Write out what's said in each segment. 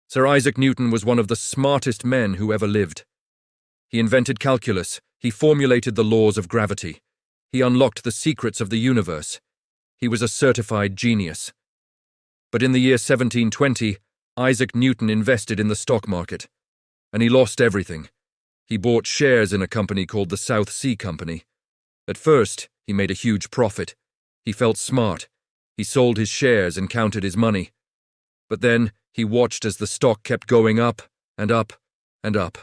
Sir Isaac Newton was one of the smartest men who ever lived. He invented calculus, he formulated the laws of gravity, he unlocked the secrets of the universe. He was a certified genius. But in the year 1720, Isaac Newton invested in the stock market, and he lost everything. He bought shares in a company called the South Sea Company. At first, he made a huge profit. He felt smart. He sold his shares and counted his money. But then, he watched as the stock kept going up and up and up.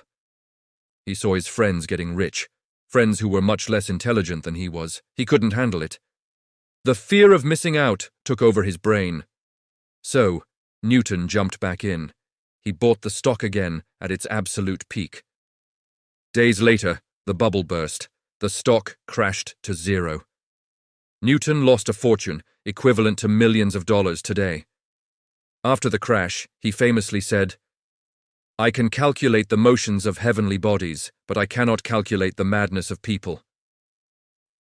He saw his friends getting rich, friends who were much less intelligent than he was. He couldn't handle it. The fear of missing out took over his brain. So, Newton jumped back in. He bought the stock again at its absolute peak. Days later, the bubble burst. The stock crashed to zero. Newton lost a fortune, equivalent to millions of dollars today. After the crash, he famously said, "I can calculate the motions of heavenly bodies, but I cannot calculate the madness of people."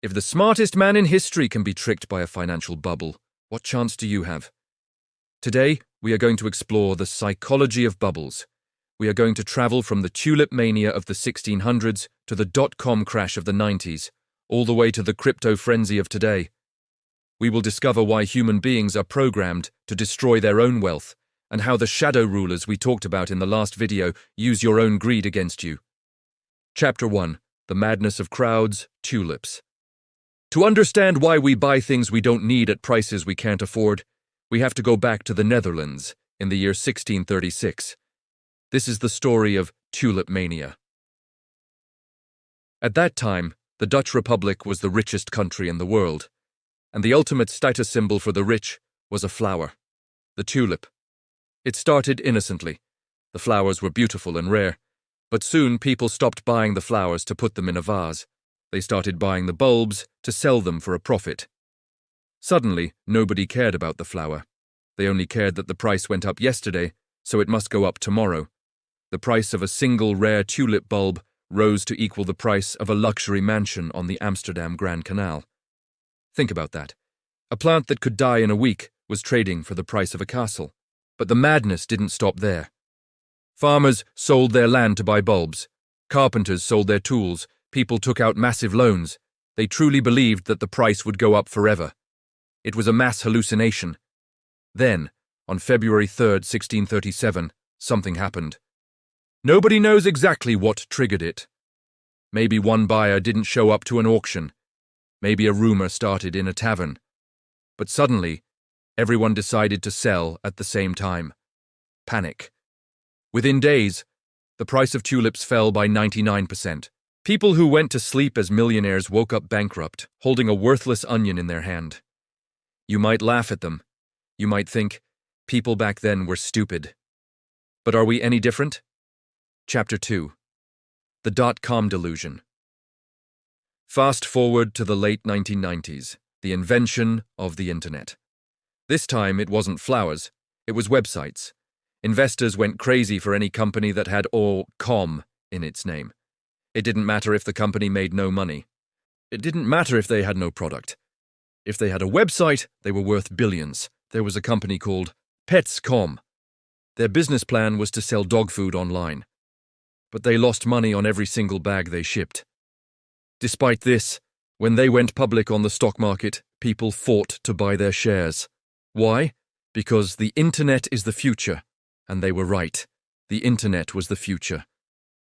If the smartest man in history can be tricked by a financial bubble, what chance do you have? Today, we are going to explore the psychology of bubbles. We are going to travel from the Tulip Mania of the 1600s to the dot-com crash of the 90s, all the way to the crypto frenzy of today. We will discover why human beings are programmed to destroy their own wealth, and how the shadow rulers we talked about in the last video use your own greed against you. Chapter 1. The Madness of Crowds, Tulips. To understand why we buy things we don't need at prices we can't afford, we have to go back to the Netherlands in the year 1636. This is the story of Tulip Mania. At that time, the Dutch Republic was the richest country in the world, and the ultimate status symbol for the rich was a flower, the tulip. It started innocently. The flowers were beautiful and rare, but soon people stopped buying the flowers to put them in a vase. They started buying the bulbs to sell them for a profit. Suddenly, nobody cared about the flower. They only cared that the price went up yesterday, so it must go up tomorrow. The price of a single rare tulip bulb rose to equal the price of a luxury mansion on the Amsterdam Grand Canal. Think about that. A plant that could die in a week was trading for the price of a castle. But the madness didn't stop there. Farmers sold their land to buy bulbs. Carpenters sold their tools. People took out massive loans. They truly believed that the price would go up forever. It was a mass hallucination. Then, on February 3rd, 1637, something happened. Nobody knows exactly what triggered it. Maybe one buyer didn't show up to an auction. Maybe a rumor started in a tavern. But suddenly, everyone decided to sell at the same time. Panic. Within days, the price of tulips fell by 99%. People who went to sleep as millionaires woke up bankrupt, holding a worthless onion in their hand. You might laugh at them. You might think, people back then were stupid. But are we any different? Chapter 2. The dot-com delusion. Fast forward to the late 1990s, the invention of the internet. This time it wasn't flowers, it was websites. Investors went crazy for any company that had .com in its name. It didn't matter if the company made no money. It didn't matter if they had no product. If they had a website, they were worth billions. There was a company called Pets.com. Their business plan was to sell dog food online. But they lost money on every single bag they shipped. Despite this, when they went public on the stock market, people fought to buy their shares. Why? Because the internet is the future. And they were right. The internet was the future.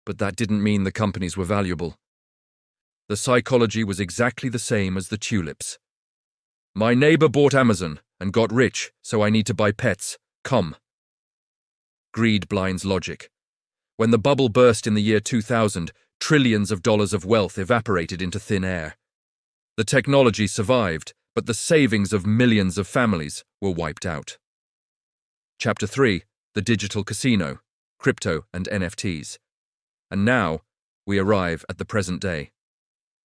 But that didn't mean the companies were valuable. The psychology was exactly the same as the tulips. My neighbor bought Amazon and got rich, so I need to buy pets. Come. Greed blinds logic. When the bubble burst in the year 2000, trillions of dollars of wealth evaporated into thin air. The technology survived, but the savings of millions of families were wiped out. Chapter 3. The Digital Casino, Crypto and NFTs. And now, we arrive at the present day.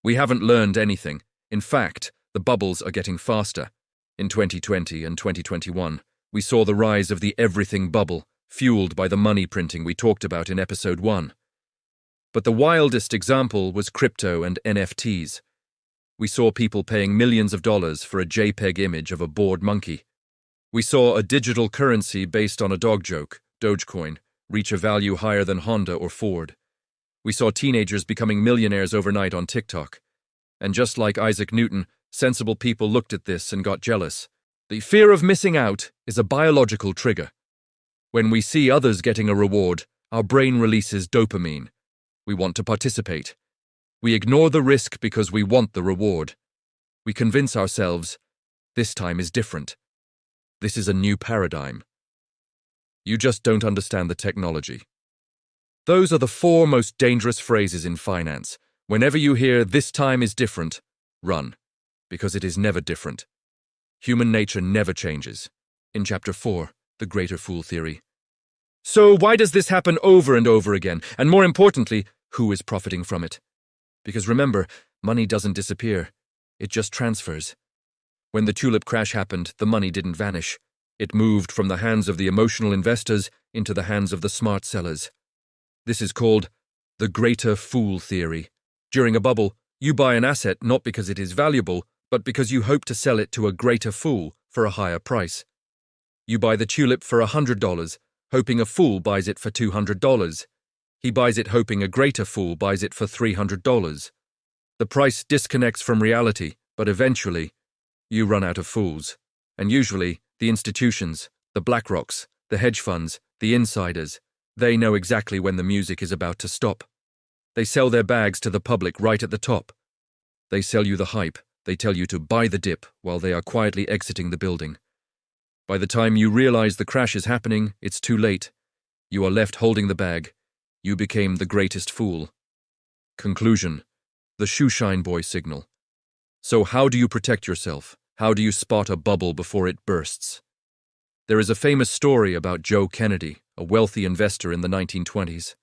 We haven't learned anything. In fact, the bubbles are getting faster. In 2020 and 2021, we saw the rise of the everything bubble, fueled by the money printing we talked about in episode 1. But the wildest example was crypto and NFTs. We saw people paying millions of dollars for a JPEG image of a bored monkey. We saw a digital currency based on a dog joke, Dogecoin, reach a value higher than Honda or Ford. We saw teenagers becoming millionaires overnight on TikTok. And just like Isaac Newton, sensible people looked at this and got jealous. The fear of missing out is a biological trigger. When we see others getting a reward, our brain releases dopamine. We want to participate. We ignore the risk because we want the reward. We convince ourselves, this time is different. This is a new paradigm. You just don't understand the technology. Those are the 4 most dangerous phrases in finance. Whenever you hear, this time is different, run, because it is never different. Human nature never changes. In Chapter 4, The Greater Fool Theory. So why does this happen over and over again? And more importantly, who is profiting from it? Because remember, money doesn't disappear. It just transfers. When the tulip crash happened, the money didn't vanish. It moved from the hands of the emotional investors into the hands of the smart sellers. This is called the Greater Fool Theory. During a bubble, you buy an asset not because it is valuable, but because you hope to sell it to a greater fool for a higher price. You buy the tulip for $100, hoping a fool buys it for $200. He buys it hoping a greater fool buys it for $300. The price disconnects from reality, but eventually, you run out of fools. And usually, the institutions, the BlackRocks, the hedge funds, the insiders, they know exactly when the music is about to stop. They sell their bags to the public right at the top. They sell you the hype. They tell you to buy the dip while they are quietly exiting the building. By the time you realize the crash is happening, it's too late. You are left holding the bag. You became the greatest fool. Conclusion: the Shoeshine Boy Signal. So how do you protect yourself? How do you spot a bubble before it bursts? There is a famous story about Joe Kennedy, a wealthy investor in the 1920s.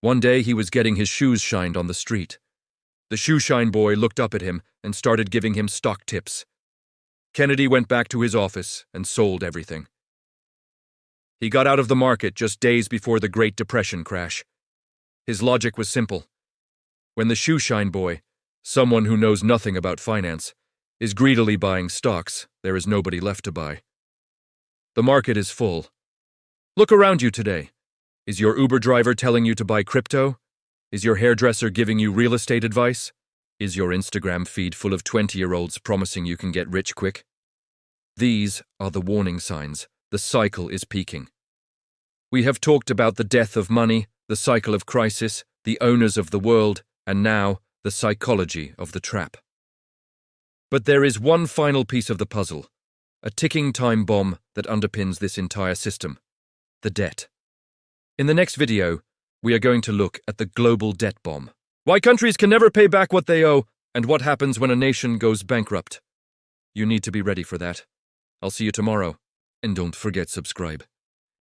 One day he was getting his shoes shined on the street. The shoeshine boy looked up at him and started giving him stock tips. Kennedy went back to his office and sold everything. He got out of the market just days before the Great Depression crash. His logic was simple. When the shoeshine boy, someone who knows nothing about finance, is greedily buying stocks, there is nobody left to buy. The market is full. Look around you today. Is your Uber driver telling you to buy crypto? Is your hairdresser giving you real estate advice? Is your Instagram feed full of 20-year-olds promising you can get rich quick? These are the warning signs. The cycle is peaking. We have talked about the death of money, the cycle of crisis, the owners of the world, and now the psychology of the trap. But there is one final piece of the puzzle, a ticking time bomb that underpins this entire system: the debt. In the next video, we are going to look at the global debt bomb. Why countries can never pay back what they owe, and what happens when a nation goes bankrupt. You need to be ready for that. I'll see you tomorrow, and don't forget subscribe.